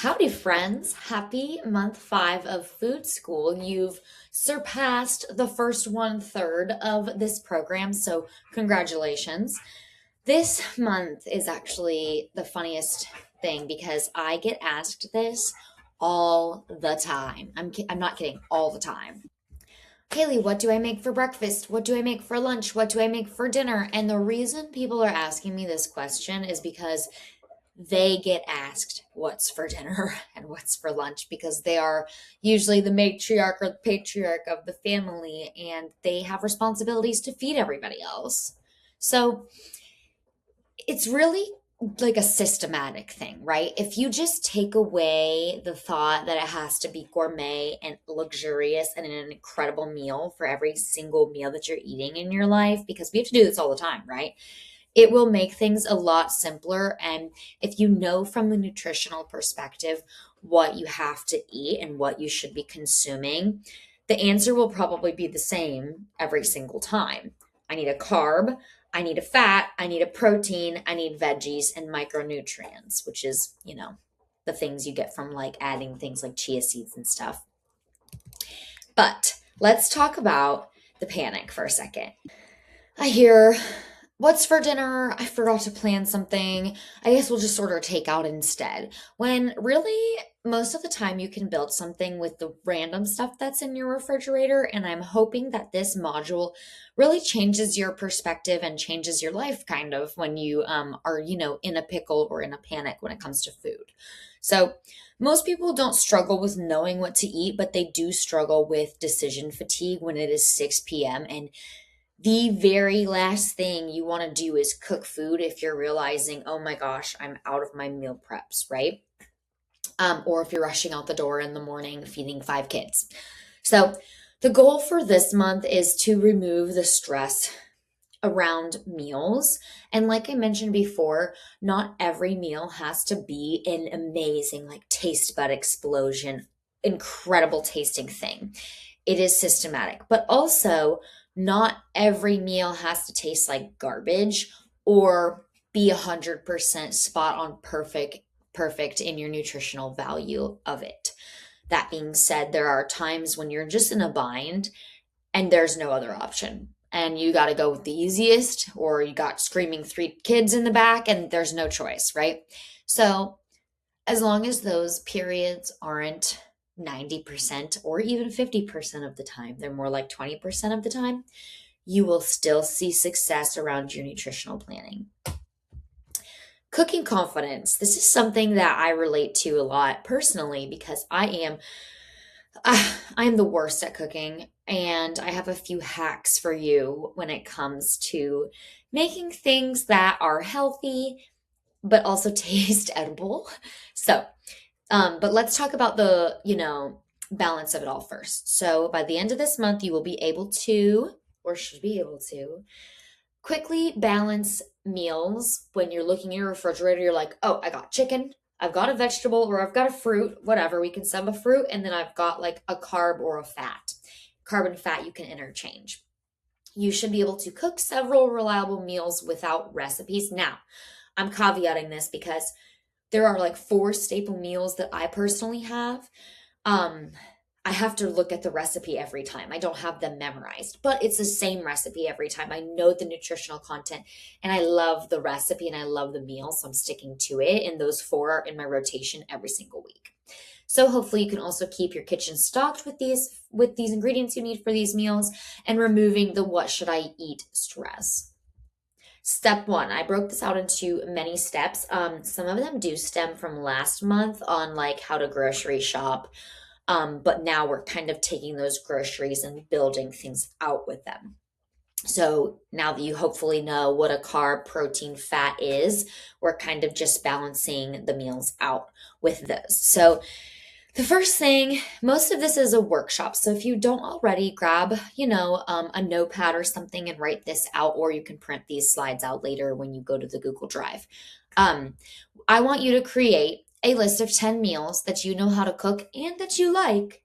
Howdy, friends. Happy month 5 of food school. You've surpassed the first 1/3 of this program, so congratulations. This month is actually the funniest thing because I get asked this all the time. I'm not kidding, all the time. Kaylee, what do I make for breakfast? What do I make for lunch? What do I make for dinner? And the reason people are asking me this question is because they get asked what's for dinner and what's for lunch because they are usually the matriarch or the patriarch of the family and they have responsibilities to feed everybody else. So it's really like a systematic thing, right? If you just take away the thought that it has to be gourmet and luxurious and an incredible meal for every single meal that you're eating in your life, because we have to do this all the time, right? It will make things a lot simpler. And if you know from the nutritional perspective what you have to eat and what you should be consuming, the answer will probably be the same every single time. I need a carb, I need a fat, I need a protein, I need veggies and micronutrients, which is, the things you get from like adding things like chia seeds and stuff. But let's talk about the panic for a second. I hear, what's for dinner? I forgot to plan something. I guess we'll just order takeout instead. When really, most of the time, you can build something with the random stuff that's in your refrigerator. And I'm hoping that this module really changes your perspective and changes your life kind of when you are, in a pickle or in a panic when it comes to food. So, most people don't struggle with knowing what to eat, but they do struggle with decision fatigue when it is 6 p.m. and the very last thing you want to do is cook food if you're realizing, oh my gosh, I'm out of my meal preps, right? Or if you're rushing out the door in the morning feeding 5 kids. So, the goal for this month is to remove the stress around meals. And like I mentioned before, not every meal has to be an amazing, like taste bud explosion, incredible tasting thing. It is systematic, but also not every meal has to taste like garbage or be 100% spot on perfect in your nutritional value of it. That being said, there are times when you're just in a bind and there's no other option. And you got to go with the easiest, or you got screaming 3 kids in the back and there's no choice, right? So, as long as those periods aren't 90% or even 50% of the time, they're more like 20% of the time, you will still see success around your nutritional planning. Cooking confidence. This is something that I relate to a lot personally because I'm the worst at cooking, and I have a few hacks for you when it comes to making things that are healthy but also taste edible. So, but let's talk about the, balance of it all first. So, by the end of this month, you will be able to, or should be able to, quickly balance meals. When you're looking in your refrigerator, you're like, oh, I got chicken, I've got a vegetable, or I've got a fruit, whatever. We can sub a fruit, and then I've got like a carb or a fat. Carb and fat you can interchange. You should be able to cook several reliable meals without recipes. Now, I'm caveating this because there are like 4 staple meals that I personally have. Um, I have to look at the recipe every time. I don't have them memorized, but it's the same recipe every time. I know the nutritional content and I love the recipe and I love the meal, so I'm sticking to it. And those 4 are in my rotation every single week. So hopefully you can also keep your kitchen stocked with these ingredients you need for these meals and removing the what should I eat stress. Step 1, I broke this out into many steps. Some of them do stem from last month on like how to grocery shop. But now we're kind of taking those groceries and building things out with them. So now that you hopefully know what a carb, protein, fat is, we're kind of just balancing the meals out with those. So the first thing, most of this is a workshop. So if you don't already, grab, a notepad or something and write this out, or you can print these slides out later when you go to the Google Drive. Um, I want you to create a list of 10 meals that you know how to cook and that you like,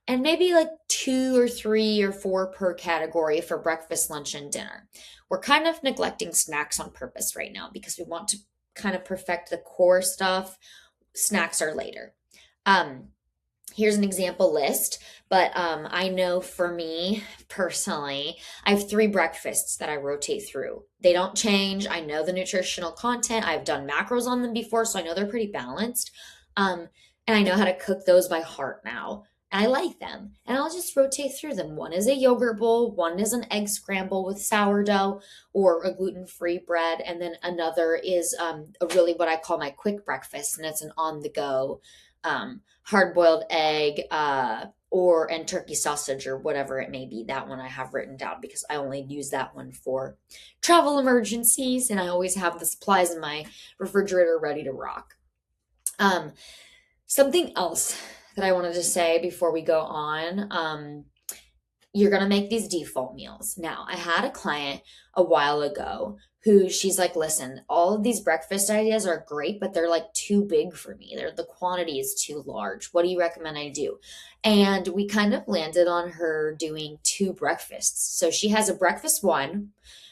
and maybe like 2 or 3 or 4 per category for breakfast, lunch, and dinner. We're kind of neglecting snacks on purpose right now because we want to kind of perfect the core stuff. Snacks are later. Um, Here's an example list, but I know for me personally, I have three breakfasts that I rotate through. They don't change. I know the nutritional content. I've done macros on them before, so I know they're pretty balanced. Um, and I know how to cook those by heart now. And I like them. And I'll just rotate through them. One is a yogurt bowl, one is an egg scramble with sourdough or a gluten-free bread, and then another is a really what I call my quick breakfast, and it's an on-the-go hard-boiled egg or and turkey sausage or whatever it may be. That one I have written down because I only use that one for travel emergencies, and I always have the supplies in my refrigerator ready to rock. um Something else that I wanted to say before we go on, you're going to make these default meals. Now, I had a client a while ago who she's like, listen, all of these breakfast ideas are great, but they're like too big for me. The quantity is too large. What do you recommend I do? And we kind of landed on her doing two breakfasts. So she has a breakfast one,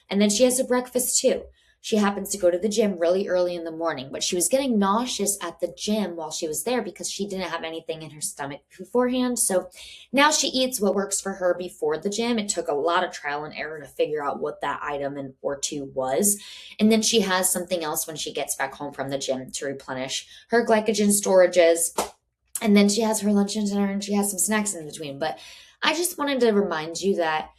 and then she has a breakfast two. She happens to go to the gym really early in the morning, but she was getting nauseous at the gym while she was there because she didn't have anything in her stomach beforehand. So now she eats what works for her before the gym. It took a lot of trial and error to figure out what that item or two was. And then she has something else when she gets back home from the gym to replenish her glycogen storages. And then she has her lunch and dinner and she has some snacks in between. But I just wanted to remind you that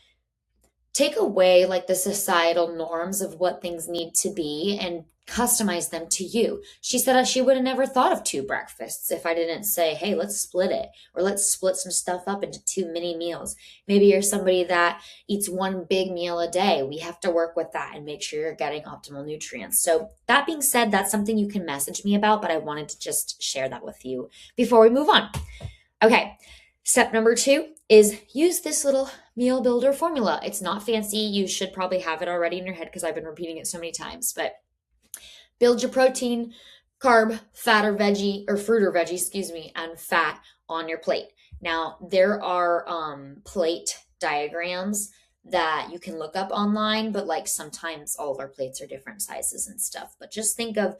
take away like the societal norms of what things need to be and customize them to you. She said she would have never thought of two breakfasts if I didn't say, hey, let's split it or let's split some stuff up into two mini meals. Maybe you're somebody that eats one big meal a day. We have to work with that and make sure you're getting optimal nutrients. So, that being said, that's something you can message me about, but I wanted to just share that with you before we move on. Okay, step number 2 is use this little meal builder formula. It's not fancy. You should probably have it already in your head because I've been repeating it so many times, but build your protein, carb, fat or veggie, or fruit or veggie, excuse me, and fat on your plate. Now, there are plate diagrams that you can look up online, but like sometimes all of our plates are different sizes and stuff. But just think of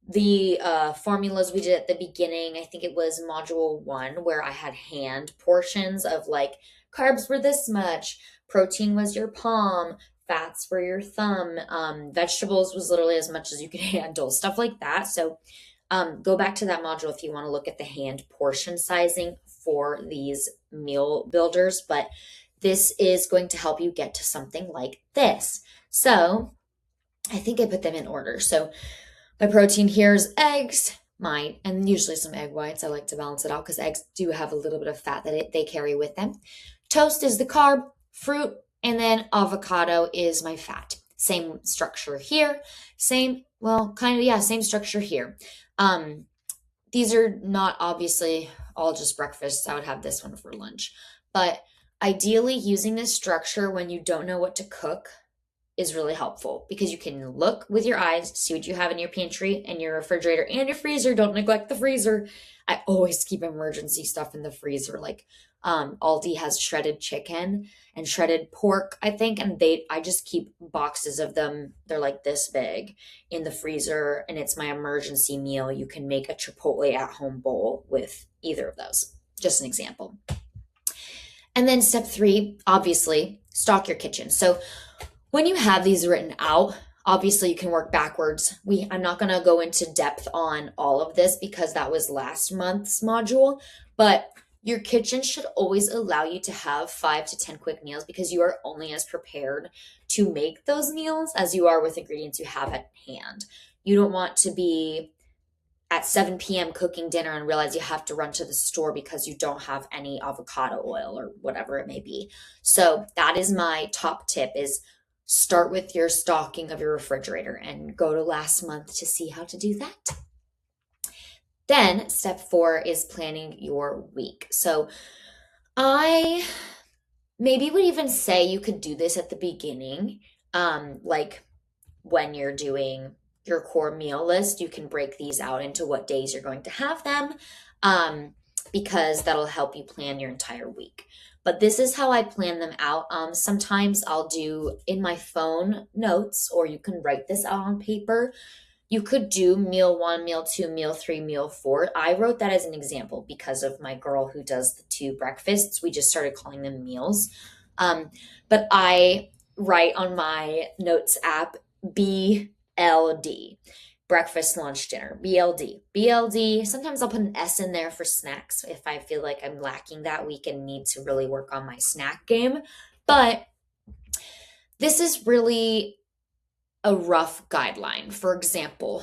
the formulas we did at the beginning. I think it was module 1 where I had hand portions of like carbs were this much, protein was your palm, fats were your thumb, vegetables was literally as much as you could handle, stuff like that. So go back to that module if you want to look at the hand portion sizing for these meal builders, but this is going to help you get to something like this. So I think I put them in order. So my protein here is eggs, and usually some egg whites. I like to balance it out because eggs do have a little bit of fat that they carry with them. Toast is the carb, fruit, and then avocado is my fat. Same structure here. Same structure here. These are not obviously all just breakfasts. I would have this one for lunch. But ideally, using this structure when you don't know what to cook is really helpful because you can look with your eyes, see what you have in your pantry and your refrigerator and your freezer. Don't neglect the freezer. I always keep emergency stuff in the freezer. Like Aldi has shredded chicken and shredded pork, I think, and I just keep boxes of them. They're like this big in the freezer, and it's my emergency meal. You can make a Chipotle at home bowl with either of those. Just an example. And then step 3, obviously, stock your kitchen. So when you have these written out, obviously you can work backwards. I'm not going to go into depth on all of this because that was last month's module, but your kitchen should always allow you to have 5 to 10 quick meals because you are only as prepared to make those meals as you are with ingredients you have at hand. You don't want to be at 7 p.m. cooking dinner and realize you have to run to the store because you don't have any avocado oil or whatever it may be. So that is my top tip is start with your stocking of your refrigerator and go to last month to see how to do that. Then step 4 is planning your week. So I maybe would even say you could do this at the beginning, like when you're doing your core meal list, you can break these out into what days you're going to have them, because that'll help you plan your entire week. But this is how I plan them out. Sometimes I'll do in my phone notes, or you can write this out on paper. You could do meal one, meal two, meal three, meal four. I wrote that as an example because of my girl who does the two breakfasts. We just started calling them meals. Um, but I write on my notes app BLD, breakfast, lunch, dinner, BLD. BLD. Sometimes I'll put an S in there for snacks if I feel like I'm lacking that week and need to really work on my snack game. But this is really a rough guideline. For example,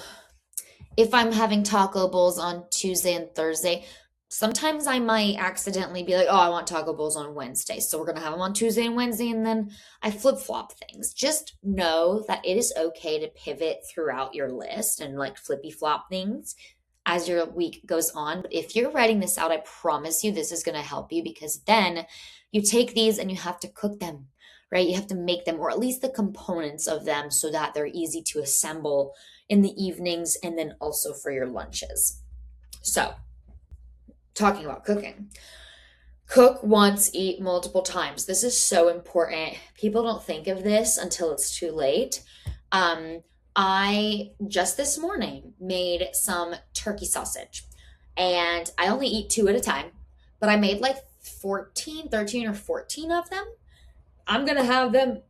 if I'm having taco bowls on Tuesday and Thursday, sometimes I might accidentally be like, oh, I want taco bowls on Wednesday. So we're going to have them on Tuesday and Wednesday. And then I flip flop things. Just know that it is okay to pivot throughout your list and like flippy flop things as your week goes on. But if you're writing this out, I promise you this is going to help you, because then you take these and you have to cook them, right? You have to make them, or at least the components of them, so that they're easy to assemble in the evenings and then also for your lunches. So, talking about cooking. Cook once, eat multiple times. This is so important. People don't think of this until it's too late. I just this morning made some turkey sausage, and I only eat two at a time, but I made like 14, 13, or 14 of them. I'm going to have them,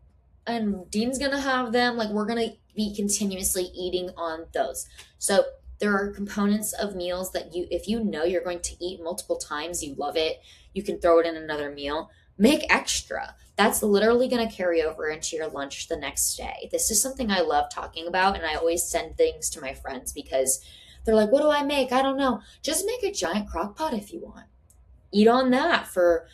and Dean's going to have them. Like, we're going to be continuously eating on those. So there are components of meals that if you know you're going to eat multiple times, you love it, you can throw it in another meal, make extra. That's literally going to carry over into your lunch the next day. This is something I love talking about, and I always send things to my friends because they're like, what do I make? I don't know. Just make a giant crock pot if you want. Eat on that for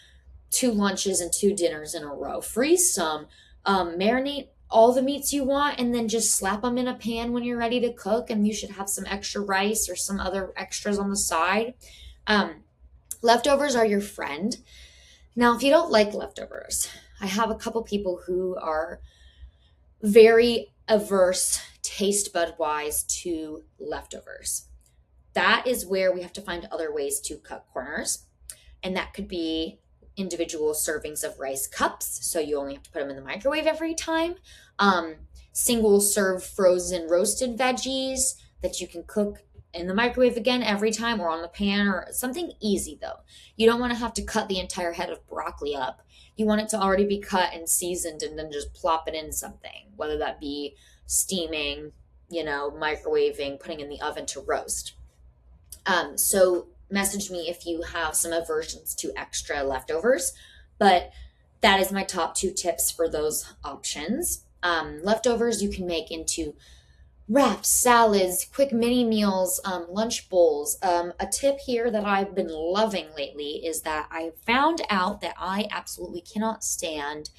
2 lunches and 2 dinners in a row. Freeze some, marinate all the meats you want, and then just slap them in a pan when you're ready to cook. And you should have some extra rice or some other extras on the side. Leftovers are your friend. Now, if you don't like leftovers, I have a couple people who are very averse, taste bud wise, to leftovers. That is where we have to find other ways to cut corners. And that could be individual servings of rice cups, so you only have to put them in the microwave every time. Single serve frozen roasted veggies that you can cook in the microwave again every time, or on the pan, or something easy though. You don't want to have to cut the entire head of broccoli up. You want it to already be cut and seasoned, and then just plop it in something, whether that be steaming, microwaving, putting in the oven to roast. So message me if you have some aversions to extra leftovers, but that is my top 2 tips for those options. Leftovers you can make into wraps, salads, quick mini meals, lunch bowls. A tip here that I've been loving lately is that I found out that I absolutely cannot stand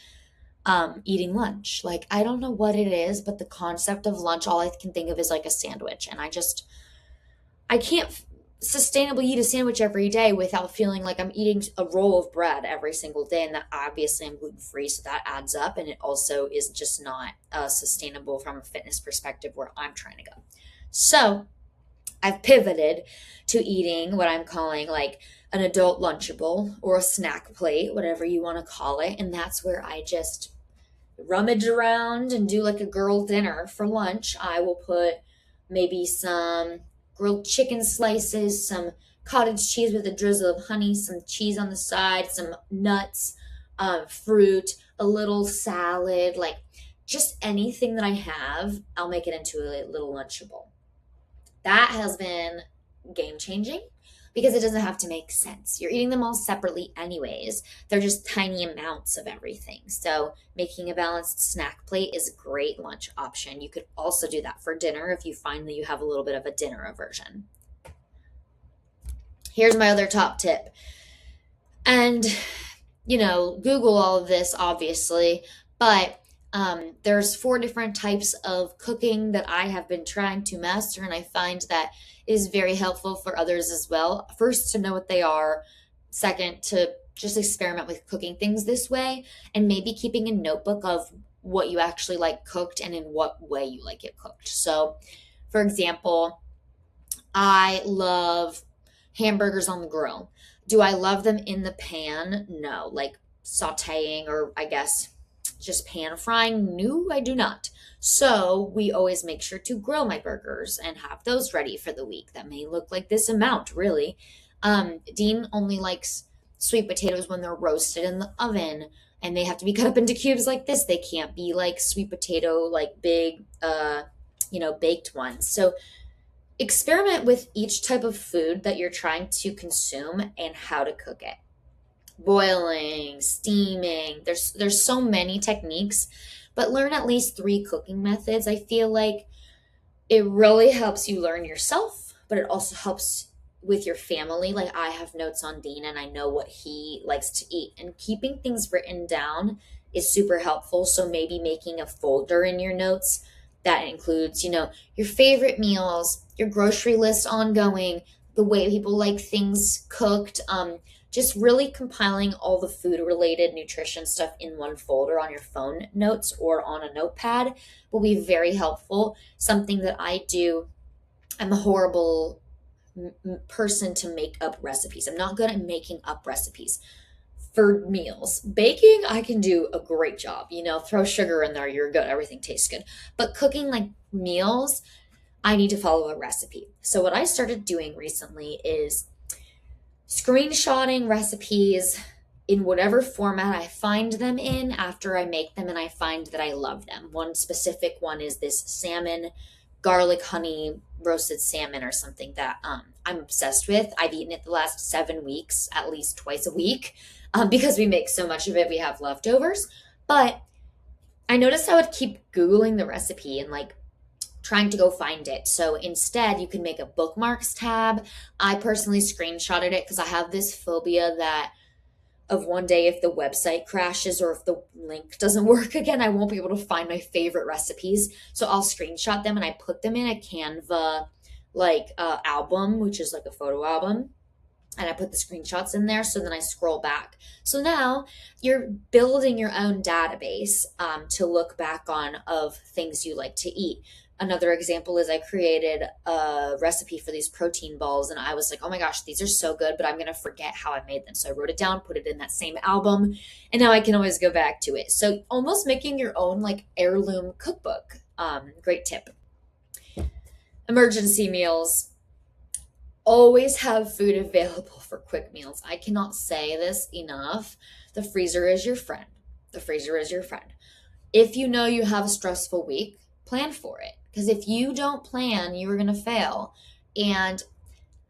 eating lunch. Like, I don't know what it is, but the concept of lunch, all I can think of is like a sandwich. And I can't sustainably eat a sandwich every day without feeling like I'm eating a roll of bread every single day. And that, obviously, I'm gluten free, so that adds up. And it also is just not sustainable from a fitness perspective where I'm trying to go. So I've pivoted to eating what I'm calling like an adult Lunchable or a snack plate, whatever you want to call it. And that's where I just rummage around and do like a girl dinner for lunch. I will put maybe some grilled chicken slices, some cottage cheese with a drizzle of honey, some cheese on the side, some nuts, fruit, a little salad, like just anything that I have, I'll make it into a little Lunchable. That has been game changing because it doesn't have to make sense. You're eating them all separately anyways. They're just tiny amounts of everything. So making a balanced snack plate is a great lunch option. You could also do that for dinner if you find that you have a little bit of a dinner aversion. Here's my other top tip. And, Google all of this, obviously, but there's 4 different types of cooking that I have been trying to master, and I find that is very helpful for others as well. First, to know what they are. Second, to just experiment with cooking things this way, and maybe keeping a notebook of what you actually like cooked and in what way you like it cooked. So, for example, I love hamburgers on the grill. Do I love them in the pan? No, like sauteing, or I guess just pan frying? No, I do not. So we always make sure to grill my burgers and have those ready for the week. That may look like this amount, really. Dean only likes sweet potatoes when they're roasted in the oven, and they have to be cut up into cubes like this. They can't be like sweet potato, like big, baked ones. So experiment with each type of food that you're trying to consume and how to cook it. Boiling, steaming, there's so many techniques, but learn at least 3 cooking methods. I feel like it really helps you learn yourself, but it also helps with your family. Like I have notes on Dean and I know what he likes to eat, and keeping things written down is super helpful. So maybe making a folder in your notes that includes, your favorite meals, your grocery list ongoing, the way people like things cooked, just really compiling all the food related nutrition stuff in one folder on your phone notes or on a notepad will be very helpful. Something that I do, I'm a horrible person to make up recipes. I'm not good at making up recipes for meals. Baking, I can do a great job. Throw sugar in there, you're good. Everything tastes good. But cooking like meals, I need to follow a recipe. So what I started doing recently is screenshotting recipes in whatever format I find them in after I make them and I find that I love them. One specific one is this salmon, garlic honey roasted salmon or something that I'm obsessed with. I've eaten it the last 7 weeks, at least twice a week, because we make so much of it, we have leftovers. But I noticed I would keep Googling the recipe and like trying to go find it. So instead, you can make a bookmarks tab. I personally screenshotted it because I have this phobia that of one day if the website crashes or if the link doesn't work again, I won't be able to find my favorite recipes. So I'll screenshot them and I put them in a Canva album, which is like a photo album. And I put the screenshots in there. So then I scroll back. So now you're building your own database to look back on of things you like to eat. Another example is I created a recipe for these protein balls and I was like, oh my gosh, these are so good, but I'm going to forget how I made them. So I wrote it down, put it in that same album, and now I can always go back to it. So almost making your own like heirloom cookbook. Great tip. Emergency meals. Always have food available for quick meals. I cannot say this enough. The freezer is your friend. The freezer is your friend. If you know you have a stressful week, plan for it. Because if you don't plan, you are going to fail. And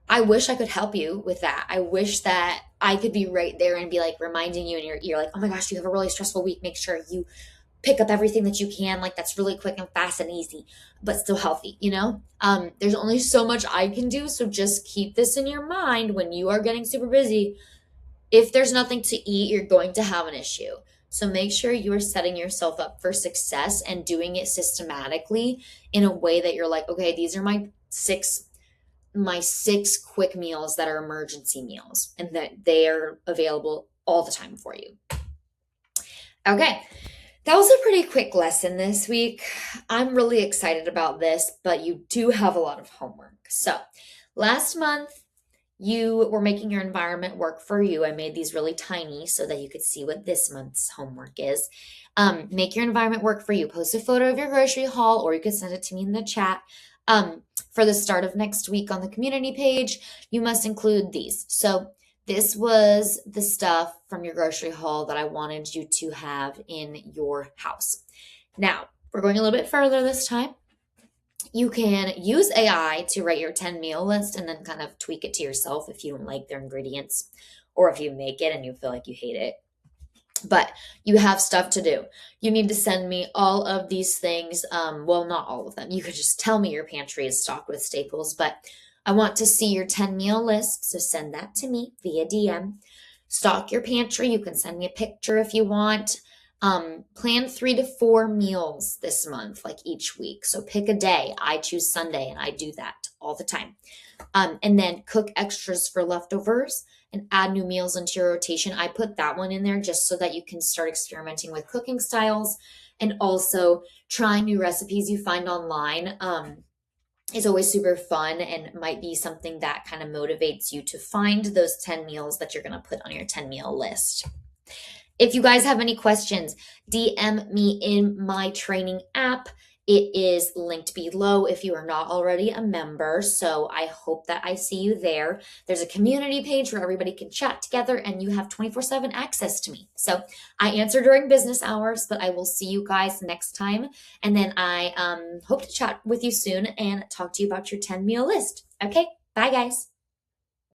I wish I could help you with that. I wish that I could be right there and be like reminding you in your ear, like, oh my gosh, you have a really stressful week. Make sure you pick up everything that you can. Like that's really quick and fast and easy, but still healthy. There's only so much I can do. So just keep this in your mind when you are getting super busy. If there's nothing to eat, you're going to have an issue. So make sure you are setting yourself up for success and doing it systematically in a way that you're like, okay, these are my six quick meals that are emergency meals and that they are available all the time for you. Okay. That was a pretty quick lesson this week. I'm really excited about this, but you do have a lot of homework. So last month, you were making your environment work for you. I made these really tiny so that you could see what this month's homework is. Make your environment work for you. Post a photo of your grocery haul, or you could send it to me in the chat. For the start of next week on the community page, you must include these. So this was the stuff from your grocery haul that I wanted you to have in your house. Now, we're going a little bit further this time. You can use AI to write your 10 meal list and then kind of tweak it to yourself if you don't like their ingredients or if you make it and you feel like you hate it. But you have stuff to do. You need to send me all of these things. Well, not all of them. You could just tell me your pantry is stocked with staples, but I want to see your 10 meal list. So send that to me via DM. Stock your pantry. You can send me a picture if you want. Plan 3 to 4 meals this month, like each week. So pick a day. I choose Sunday and I do that all the time. And then cook extras for leftovers and add new meals into your rotation. I put that one in there just so that you can start experimenting with cooking styles and also trying new recipes you find online. Is always super fun and might be something that kind of motivates you to find those 10 meals that you're going to put on your 10 meal list. If you guys have any questions, DM me in my training app. It is linked below if you are not already a member. So I hope that I see you there. There's a community page where everybody can chat together and you have 24/7 access to me. So I answer during business hours, but I will see you guys next time. And then I hope to chat with you soon and talk to you about your 10 meal list. Okay, bye guys.